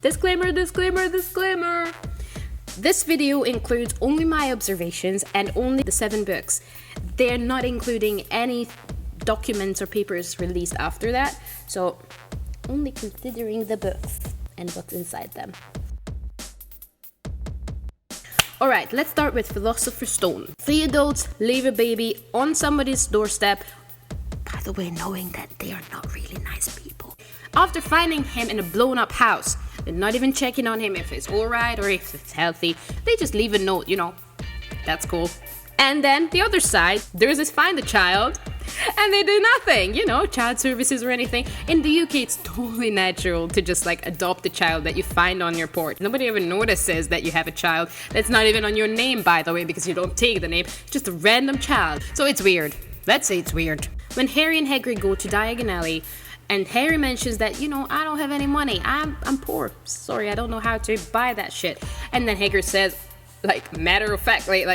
Disclaimer, disclaimer, disclaimer! This video includes only my observations and only the 7 books. They're not including any documents or papers released after that, so only considering the books and what's inside them. Alright, let's start with Philosopher's Stone. 3 adults leave a baby on somebody's doorstep, by the way, knowing that they are not really nice people. After finding him in a blown up house, they're not even checking on him if it's alright or if it's healthy. They just leave a note, that's cool. And then the other side, there's this find a child, and they do nothing, child services or anything. In the UK, it's totally natural to just adopt a child that you find on your porch. Nobody ever notices that you have a child that's not even on your name, by the way, because you don't take the name. It's just a random child. So it's weird. Let's say it's weird. When Harry and Hagrid go to Diagon Alley, and Harry mentions that, I don't have any money. I'm poor. Sorry, I don't know how to buy that shit. And then Hagrid says, matter of factly,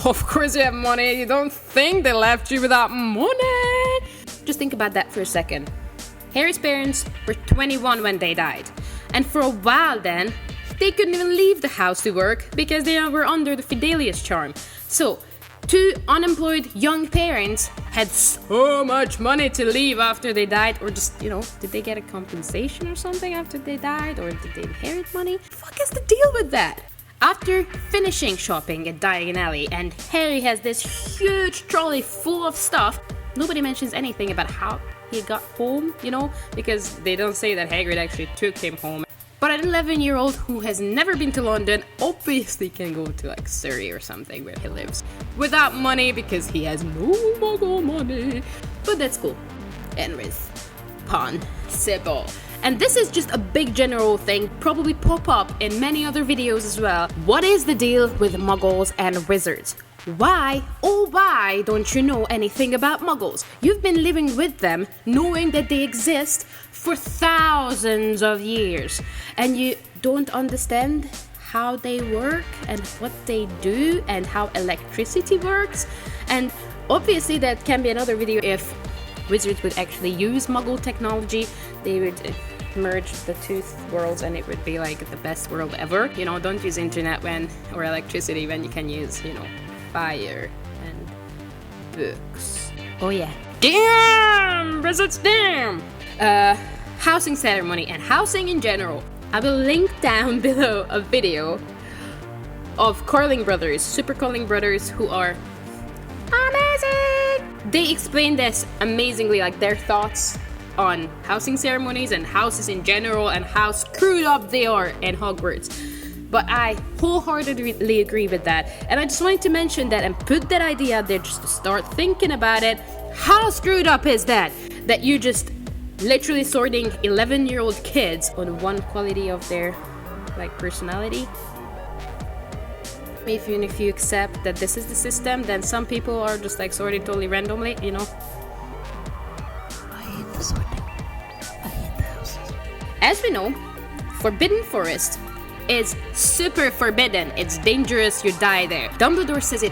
of course you have money. You don't think they left you without money. Just think about that for a second. Harry's parents were 21 when they died. And for a while then, they couldn't even leave the house to work because they were under the Fidelius charm. So, 2 unemployed young parents had so much money to leave after they died, or just, did they get a compensation or something after they died, or did they inherit money? The fuck is the deal with that? After finishing shopping at Diagon Alley, and Harry has this huge trolley full of stuff, nobody mentions anything about how he got home, because they don't say that Hagrid actually took him home. But an 11-year-old who has never been to London obviously can go to Surrey or something where he lives without money because he has no muggle money. But that's cool. Anyways, possible. And this is just a big general thing, probably pop up in many other videos as well. What is the deal with muggles and wizards? Why, oh why don't you know anything about muggles? You've been living with them, knowing that they exist for thousands of years, and you don't understand how they work and what they do and how electricity works. And obviously that can be another video if wizards would actually use muggle technology. They would merge the 2 worlds and it would be the best world ever. Don't use internet or electricity when you can use, fire and books. Oh yeah. Damn! Wizards, damn! Housing ceremony and housing in general. I will link down below a video of Curling Brothers, Super Curling Brothers, who are amazing! They explain this amazingly, their thoughts on housing ceremonies and houses in general and how screwed up they are in Hogwarts. But I wholeheartedly agree with that. And I just wanted to mention that and put that idea out there just to start thinking about it. How screwed up is that? That you just literally sorting 11-year-old kids on one quality of their personality. Even if you accept that this is the system, then some people are just sorted totally randomly, I hate the sorting. I hate the houses. As we know, Forbidden Forest is super forbidden. It's dangerous, you die there. Dumbledore says it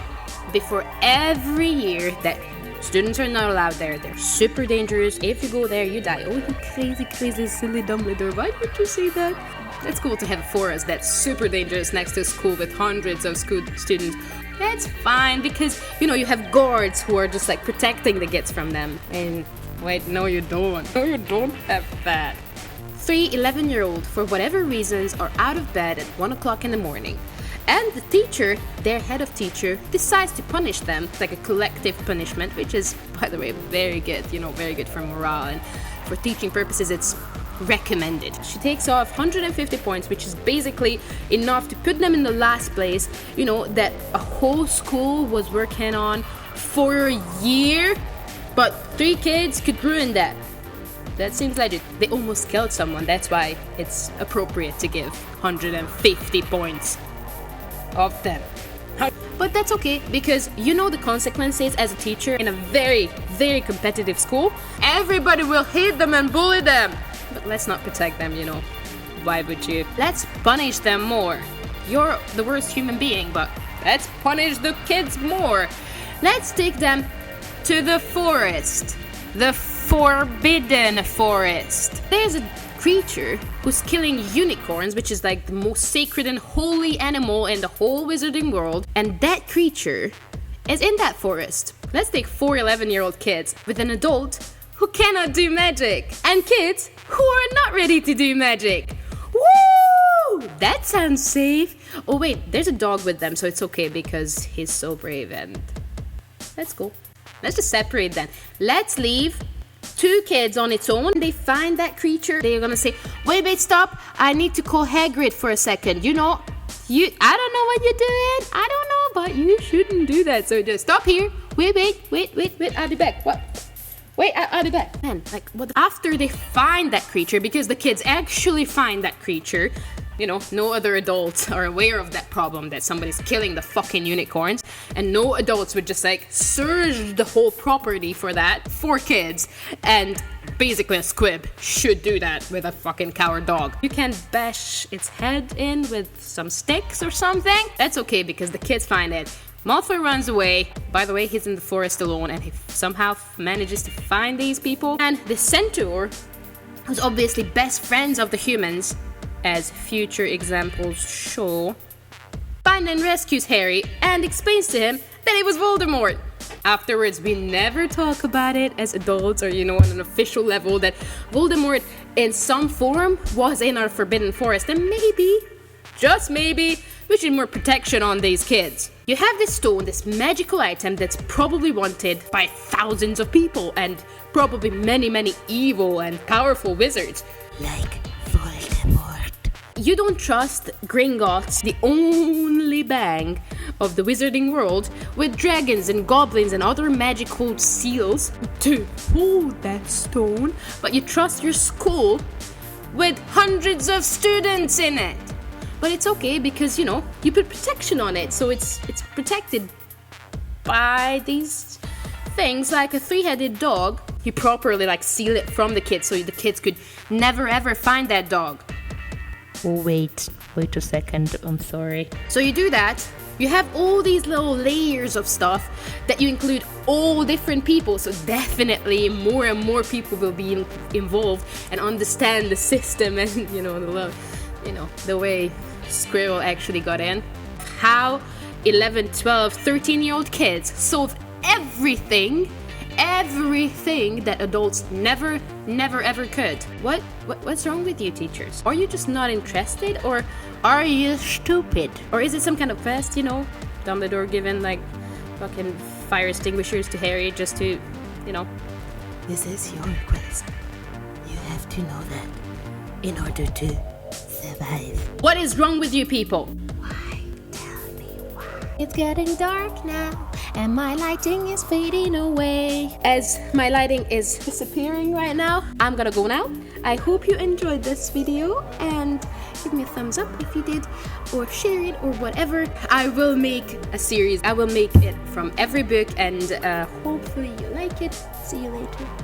before every year that students are not allowed there. They're super dangerous. If you go there, you die. Oh, you crazy, crazy, silly Dumbledore. Why would you say that? It's cool to have a forest that's super dangerous next to a school with hundreds of students. That's fine because, you have guards who are just protecting the kids from them. And wait, no you don't. No, you don't have that. 3 11-year-olds, for whatever reasons, are out of bed at 1 o'clock in the morning. And the teacher, their head of teacher, decides to punish them. It's a collective punishment, which is, by the way, very good, very good for morale. And for teaching purposes, it's recommended. She takes off 150 points, which is basically enough to put them in the last place, that a whole school was working on for a year. But 3 kids could ruin that. That seems legit. They almost killed someone. That's why it's appropriate to give 150 points of them. But that's okay, because the consequences as a teacher in a very, very competitive school. Everybody will hate them and bully them. But let's not protect them, Why would you? Let's punish them more. You're the worst human being, but let's punish the kids more. Let's take them to the forest. The Forbidden Forest. There's a creature who's killing unicorns, which is like the most sacred and holy animal in the whole wizarding world, and that creature is in that forest. Let's take 4 11-year-old kids with an adult who cannot do magic, and kids who are not ready to do magic. Woo! That sounds safe. Oh wait, there's a dog with them, so it's okay because he's so brave, and let's go. Let's just separate them. Let's leave 2 kids on its own. They find that creature. They're gonna say, wait, stop. I need to call Hagrid for a second. I don't know what you're doing. I don't know, but you shouldn't do that. So just stop here. Wait, I'll be back. What? Wait, I'll be back. Man, like, what? After they find that creature, because the kids actually find that creature, no other adults are aware of that problem that somebody's killing the fucking unicorns, and no adults would just like search the whole property for that. 4 kids, and basically a squib should do that with a fucking coward dog. You can bash its head in with some sticks or something. That's okay because the kids find it. Malfoy runs away. By the way, he's in the forest alone, and he somehow manages to find these people. And the centaur, who's obviously best friends of the humans, as future examples show, finds and rescues Harry and explains to him that it was Voldemort. Afterwards, we never talk about it as adults or, on an official level that Voldemort in some form was in our Forbidden Forest, and maybe, just maybe, we should more protection on these kids. You have this stone, this magical item that's probably wanted by thousands of people and probably many, many evil and powerful wizards. Like Voldemort. You don't trust Gringotts, the only bang of the wizarding world, with dragons and goblins and other magical seals to hold that stone, but you trust your school with hundreds of students in it. But it's okay because, you put protection on it, so it's protected by these things like a 3-headed dog. You properly seal it from the kids so the kids could never ever find that dog. Oh, wait a second, I'm sorry. So you do that, you have all these little layers of stuff that you include all different people, so definitely more and more people will be involved and understand the system and, the way Squirrel actually got in. How 11, 12, 13-year-old kids solve everything that adults never ever could. What's wrong with you, teachers? Are you just not interested, or are you stupid? Or is it some kind of quest, Dumbledore giving fucking fire extinguishers to Harry just to, This is your quest. You have to know that in order to survive. What is wrong with you people? Why? Tell me why. It's getting dark now, and my lighting is fading away. As my lighting is disappearing right now, I'm gonna go now. I hope you enjoyed this video, and give me a thumbs up if you did, or share it, or whatever. I will make a series. I will make it from every book, and hopefully you like it. See you later.